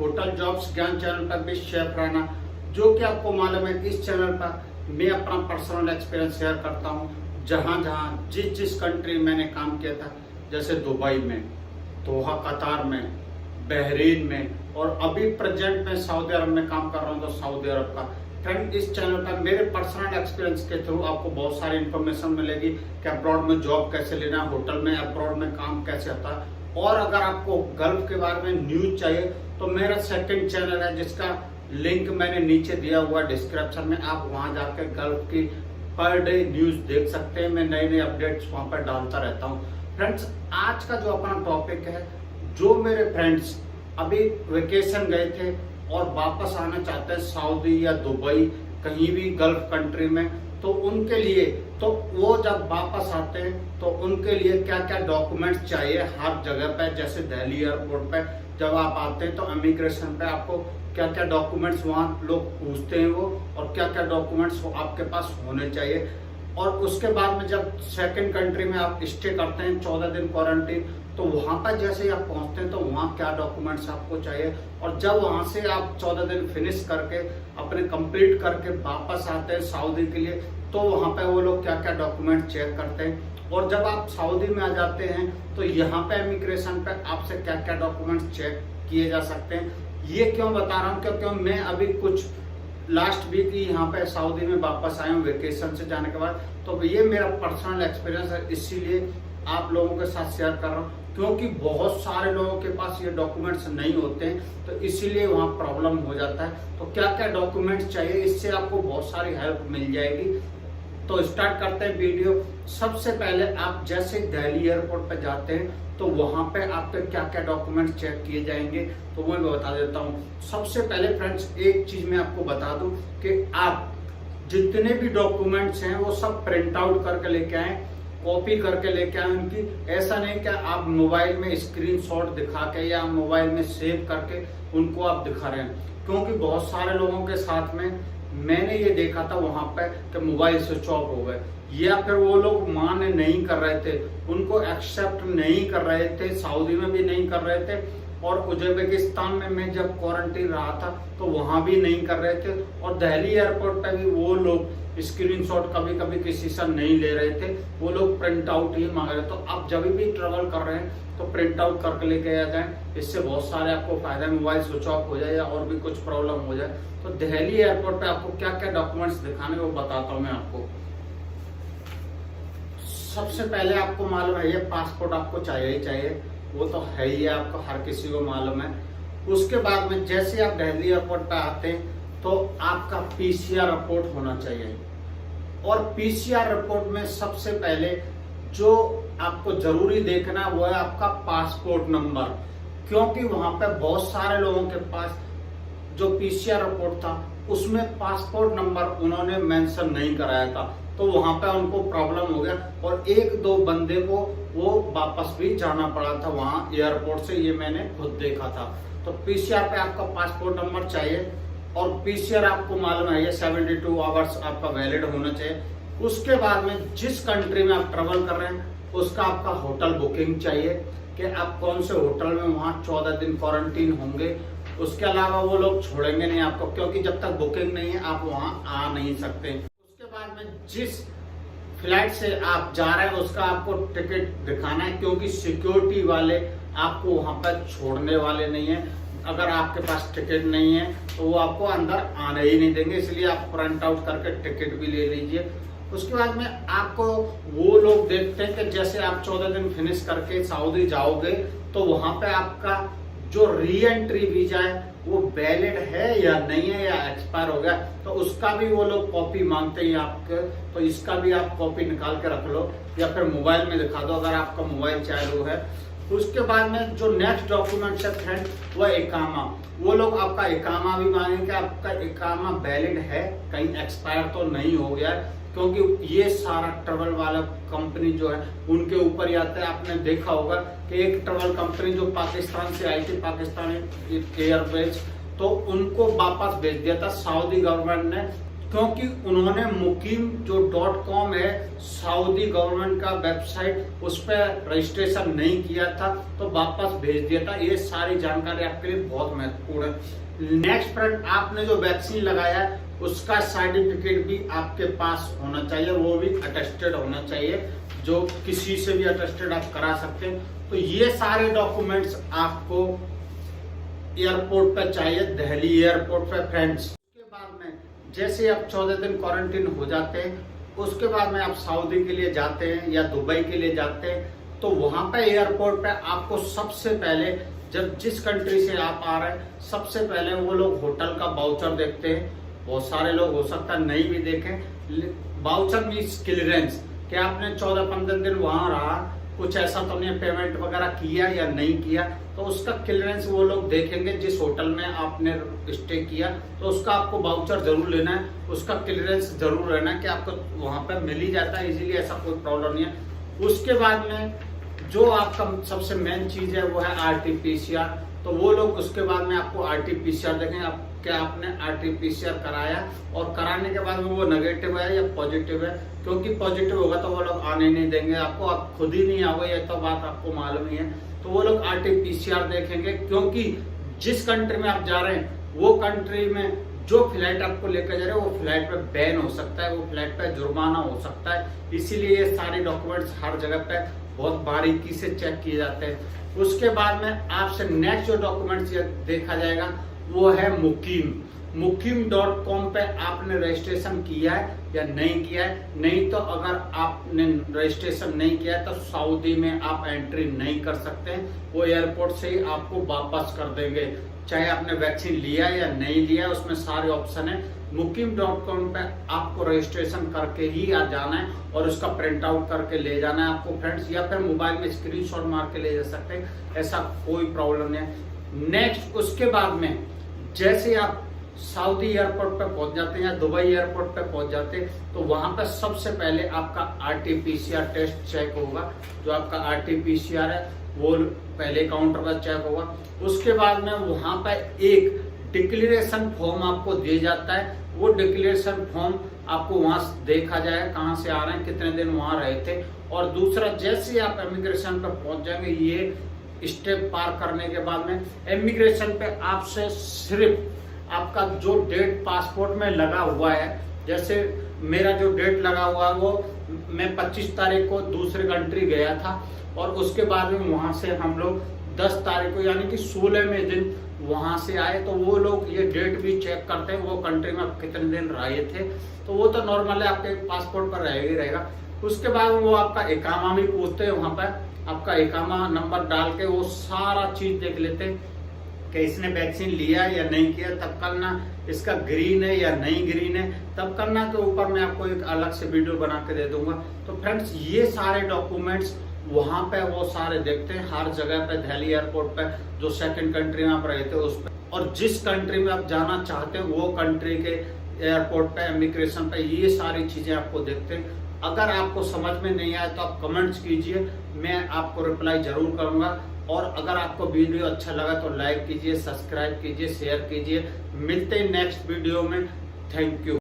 Hotel jobs ज्ञान channel पर भी शेयर रहना। जो कि आपको मालूम है इस चैनल पर मैं अपना पर्सनल एक्सपीरियंस शेयर करता हूँ, जहाँ जहाँ जिस कंट्री मैंने काम किया था, जैसे दुबई में, दोहा कतार में, बहरीन में, और अभी प्रेजेंट में सऊदी अरब में काम कर रहा हूँ, तो सऊदी अरब का। फ्रेंड, इस चैनल पर मेरे पर्सनल एक्सपीरियंस के थ्रू आपको बहुत सारी इन्फॉर्मेशन मिलेगी कि अब्रॉड में जॉब कैसे लेना, होटल में अब्रॉड में काम कैसे होता है। और अगर आपको गल्फ के बारे में न्यूज चाहिए तो मेरा सेकंड चैनल है, जिसका लिंक मैंने नीचे दिया हुआ डिस्क्रिप्शन में, आप वहां जाकर गल्फ की पर डे न्यूज देख सकते हैं। मैं नए नए अपडेट्स वहां पर डालता रहता हूँ। फ्रेंड्स, आज का जो अपना टॉपिक है, जो मेरे फ्रेंड्स अभी वेकेशन गए थे और वापस आना चाहते हैं सऊदी या दुबई, कहीं भी गल्फ कंट्री में, तो उनके लिए, तो वो जब वापस आते हैं तो उनके लिए क्या क्या डॉक्यूमेंट्स चाहिए हर जगह पे। जैसे दिल्ली एयरपोर्ट पे जब आप आते हैं तो इमिग्रेशन पे आपको क्या क्या डॉक्यूमेंट्स वहाँ लोग पूछते हैं वो, और क्या क्या डॉक्यूमेंट्स आपके पास होने चाहिए। और उसके बाद में जब सेकंड कंट्री में आप स्टे करते हैं 14 दिन क्वारंटीन, तो वहां पर जैसे ही आप पहुंचते हैं तो वहां क्या डॉक्यूमेंट्स आपको चाहिए। और जब वहां से आप 14 दिन फिनिश करके अपने कंप्लीट करके वापस आते हैं सऊदी के लिए, तो वहां पे वो लोग क्या क्या डॉक्यूमेंट चेक करते हैं। और जब आप सऊदी में आ जाते हैं तो यहाँ पे इमिग्रेशन पे आपसे क्या क्या डॉक्यूमेंट्स चेक किए जा सकते हैं। ये क्यों बता रहा हूँ, क्योंकि मैं अभी कुछ लास्ट वीक ही यहाँ पे सऊदी में वापस आया हूँ वेकेशन से जाने के बाद। तो ये मेरा पर्सनल एक्सपीरियंस है, इसीलिए आप लोगों के साथ शेयर कर रहा हूँ, क्योंकि बहुत सारे लोगों के पास ये डॉक्यूमेंट्स नहीं होते हैं, तो इसीलिए वहाँ प्रॉब्लम हो जाता है। तो क्या क्या डॉक्यूमेंट्स चाहिए, इससे आपको बहुत सारी हेल्प मिल जाएगी। तो स्टार्ट करते हैं वीडियो। सबसे पहले आप जैसे दिल्ली एयरपोर्ट पे जाते हैं तो वहां पे आपके क्या क्या डॉक्यूमेंट चेक किए जाएंगे, तो वो मैं बता देता हूँ। सबसे पहले फ्रेंड्स एक चीज मैं आपको बता दूं कि आप जितने भी डॉक्यूमेंट्स हैं वो सब प्रिंट आउट करके लेके आए, कॉपी करके लेके आए उनकी। ऐसा नहीं कि आप मोबाइल में स्क्रीनशॉट दिखा के या मोबाइल में सेव करके उनको आप दिखा रहे हैं, क्योंकि बहुत सारे लोगों के साथ में मैंने ये देखा था वहां पे कि मोबाइल स्विच ऑफ हो गए, या फिर वो लोग मान नहीं कर रहे थे, उनको एक्सेप्ट नहीं कर रहे थे, सऊदी में भी नहीं कर रहे थे, और उज्बेकिस्तान में मैं जब क्वारंटीन रहा था तो वहां भी नहीं कर रहे थे, और दिल्ली एयरपोर्ट पे भी वो लोग स्क्रीनशॉट कभी कभी किसी से नहीं ले रहे थे, वो लोग प्रिंट आउट ही मांग रहे। तो आप जब भी ट्रेवल कर रहे हैं तो प्रिंट आउट करके लेके आ जाएं, इससे बहुत सारे आपको फायदा, मोबाइल स्विच ऑफ हो जाए या और भी कुछ प्रॉब्लम हो जाए। तो दिल्ली एयरपोर्ट पे आपको क्या क्या डॉक्यूमेंट्स दिखाने वो बताता हूँ मैं आपको। सबसे पहले आपको मालूम है ये पासपोर्ट आपको चाहिए ही चाहिए, वो तो है ही, आपको हर किसी को मालूम है। उसके बाद में जैसे आप दिल्ली एयरपोर्ट पे आते हैं तो आपका पीसीआर रिपोर्ट होना चाहिए, और पीसीआर रिपोर्ट में सबसे पहले जो आपको जरूरी देखना वो है आपका पासपोर्ट नंबर, क्योंकि वहां पे बहुत सारे लोगों के पास जो पीसीआर रिपोर्ट था उसमें पासपोर्ट नंबर उन्होंने मेंशन नहीं कराया था, तो वहां पे उनको प्रॉब्लम हो गया, और एक दो बंदे को वो वापस भी जाना पड़ा था वहां एयरपोर्ट से, ये मैंने खुद देखा था। तो पीसीआर पे आपका पासपोर्ट नंबर चाहिए, और पीसीआर आपको मालूम है ये 72 आवर्स आपका वैलिड होना चाहिए। उसके बाद में जिस कंट्री में आप ट्रेवल कर रहे हैं उसका आपका होटल बुकिंग चाहिए कि आप कौन से होटल में वहां 14 दिन क्वारंटीन होंगे। उसके अलावा वो लोग छोड़ेंगे नहीं आपको, क्योंकि जब तक बुकिंग नहीं है आप वहां आ नहीं सकते। उसके बाद में जिस फ्लाइट से आप जा रहे हैं उसका आपको टिकट दिखाना है, क्योंकि सिक्योरिटी वाले आपको वहां पर छोड़ने वाले नहीं है। अगर आपके पास टिकट नहीं है तो वो आपको अंदर आने ही नहीं देंगे, इसलिए आप प्रिंट आउट करके टिकट भी ले लीजिए। उसके बाद में आपको वो लोग देखते हैं कि जैसे आप 14 दिन फिनिश करके सऊदी जाओगे तो वहां पे आपका जो री एंट्री वीजा है वो वैलिड है या नहीं है, या एक्सपायर हो गया, तो उसका भी वो लोग कॉपी मांगते हैं आपके। तो इसका भी आप कॉपी निकाल के रख लो, या फिर मोबाइल में दिखा दो अगर आपका मोबाइल चालू है। उसके बाद में जो नेक्स्ट डॉक्यूमेंट है फ्रेंड वो इकामा, वो लोग आपका इकामा भी मांगेंगे, आपका इकामा वैलिड है, कहीं एक्सपायर तो नहीं हो गया है, क्योंकि ये सारा ट्रेवल वाला कंपनी जो है उनके ऊपर ही आता है। आपने देखा होगा कि एक ट्रेवल कंपनी जो पाकिस्तान से आई थी, पाकिस्तान एयरवेज, तो उनको वापस भेज दिया था सऊदी गवर्नमेंट ने, क्योंकि उन्होंने मुकीम जो .com है सऊदी गवर्नमेंट का वेबसाइट, उस पर रजिस्ट्रेशन नहीं किया था तो वापस भेज दिया था। ये सारी जानकारी आपके लिए बहुत महत्वपूर्ण है। नेक्स्ट फ्रेंड, आपने जो वैक्सीन लगाया है उसका सर्टिफिकेट भी आपके पास होना चाहिए, वो भी अटेस्टेड होना चाहिए, जो किसी से भी अटेस्टेड आप करा सकते हैं। तो ये सारे डॉक्यूमेंट्स आपको एयरपोर्ट पर चाहिए, दिल्ली एयरपोर्ट पर फ्रेंड्स। उसके बाद में जैसे आप 14 दिन क्वारंटीन हो जाते हैं, उसके बाद में आप सऊदी के लिए जाते हैं या दुबई के लिए जाते हैं, तो वहां पे एयरपोर्ट पे आपको सबसे पहले, जब जिस कंट्री से आप आ रहे हैं, सबसे पहले वो लोग होटल का वाउचर देखते हैं। बहुत सारे लोग हो सकता है नहीं भी देखें। वाउचर मीन्स क्लियरेंस, कि आपने 14-15 दिन वहां रहा, कुछ ऐसा तो नहीं पेमेंट वगैरह किया या नहीं किया, तो उसका क्लियरेंस वो लोग देखेंगे। जिस होटल में आपने स्टे किया तो उसका आपको वाउचर जरूर लेना है, उसका क्लियरेंस जरूर रहना है कि आपको वहां पर मिल ही जाता है इजीली, ऐसा कोई प्रॉब्लम नहीं है। उसके बाद में जो आपका सबसे मेन चीज है वो है RT-PCR। तो वो लोग उसके बाद में आपको RT-PCR देखेंगे, आप क्या आपने RT-PCR कराया, और कराने के बाद में वो नेगेटिव है या पॉजिटिव है। क्योंकि पॉजिटिव होगा तो वो लोग आने नहीं देंगे आपको, आप खुद ही नहीं आओगे, ये तो बात आपको मालूम ही है। तो वो लोग RT-PCR देखेंगे, क्योंकि जिस कंट्री में आप जा रहे हैं वो कंट्री में जो फ्लाइट आपको लेकर जा रहे हैं वो फ्लाइट पे बैन हो सकता है, वो फ्लाइट पे जुर्माना हो सकता है। इसीलिए ये सारे डॉक्यूमेंट्स हर जगह पे बहुत बारीकी से चेक किए जाते हैं। उसके बाद में आपसे नेक्स्ट जो डॉक्यूमेंट्स देखा जाएगा वो है मुकीम.com पे आपने रजिस्ट्रेशन किया है या नहीं किया है। नहीं तो अगर आपने रजिस्ट्रेशन नहीं किया है तो सऊदी में आप एंट्री नहीं कर सकते हैं, वो एयरपोर्ट से ही आपको वापस कर देंगे, चाहे आपने वैक्सीन लिया या नहीं लिया, उसमें सारे ऑप्शन है। मुकीम.com पे आपको रजिस्ट्रेशन करके ही आ जाना है और उसका प्रिंट आउट करके ले जाना है आपको फ्रेंड्स, या फिर मोबाइल में स्क्रीनशॉट मार के ले जा सकते हैं, ऐसा कोई प्रॉब्लम नहीं है। नेक्स्ट, उसके बाद में जैसे आप सऊदी एयरपोर्ट पे पहुंच जाते हैं या दुबई एयरपोर्ट पे पहुंच जाते हैं, तो वहां पर सबसे पहले आपका RT-PCR टेस्ट चेक होगा। जो आपका RT-PCR है वो पहले काउंटर पर चेक होगा। उसके बाद में वहां पर एक डिक्लेरेशन फॉर्म आपको दिया जाता है, वो डिक्लेरेशन फॉर्म आपको वहां देखा जाएगा कहाँ से आ रहे हैं, कितने दिन वहां रहे थे। और दूसरा, जैसे आप इमिग्रेशन पर पहुंच जाएंगे, ये स्टेप पार करने के बाद में इमिग्रेशन पे आपसे सिर्फ आपका जो डेट पासपोर्ट में लगा हुआ है, जैसे मेरा जो डेट लगा हुआ है वो मैं 25 तारीख को दूसरे कंट्री गया था, और उसके बाद में वहां से हम लोग 10 तारीख को यानी कि 16वें दिन वहां से आए। तो वो लोग ये डेट भी चेक करते हैं वो कंट्री में आप कितने दिन रहे थे, तो वो तो नॉर्मल है, आपके पासपोर्ट पर रहेगा ही रहेगा। उसके बाद वो आपका इकामा भी पूछते हैं, वहां पर आपका इकामा नंबर डाल के वो सारा चीज देख लेते हैं कि इसने वैक्सीन लिया या नहीं किया, तब करना। इसका ग्रीन है या नहीं ग्रीन है तब करना। के ऊपर मैं आपको एक अलग से वीडियो बना के दे दूंगा। तो फ्रेंड्स, ये सारे डॉक्यूमेंट्स वहां पे वो सारे देखते हैं हर जगह पे, दिल्ली एयरपोर्ट पे, जो सेकंड कंट्री में आप रहे थे उस पे, और जिस कंट्री में आप जाना चाहते हैं वो कंट्री के एयरपोर्ट पे, इमिग्रेशन पे, ये सारी चीजें आपको देखते हैं। अगर आपको समझ में नहीं आए तो आप कमेंट्स कीजिए, मैं आपको रिप्लाई जरूर करूंगा। और अगर आपको वीडियो अच्छा लगा तो लाइक कीजिए, सब्सक्राइब कीजिए, शेयर कीजिए। मिलते हैं नेक्स्ट वीडियो में। Thank you.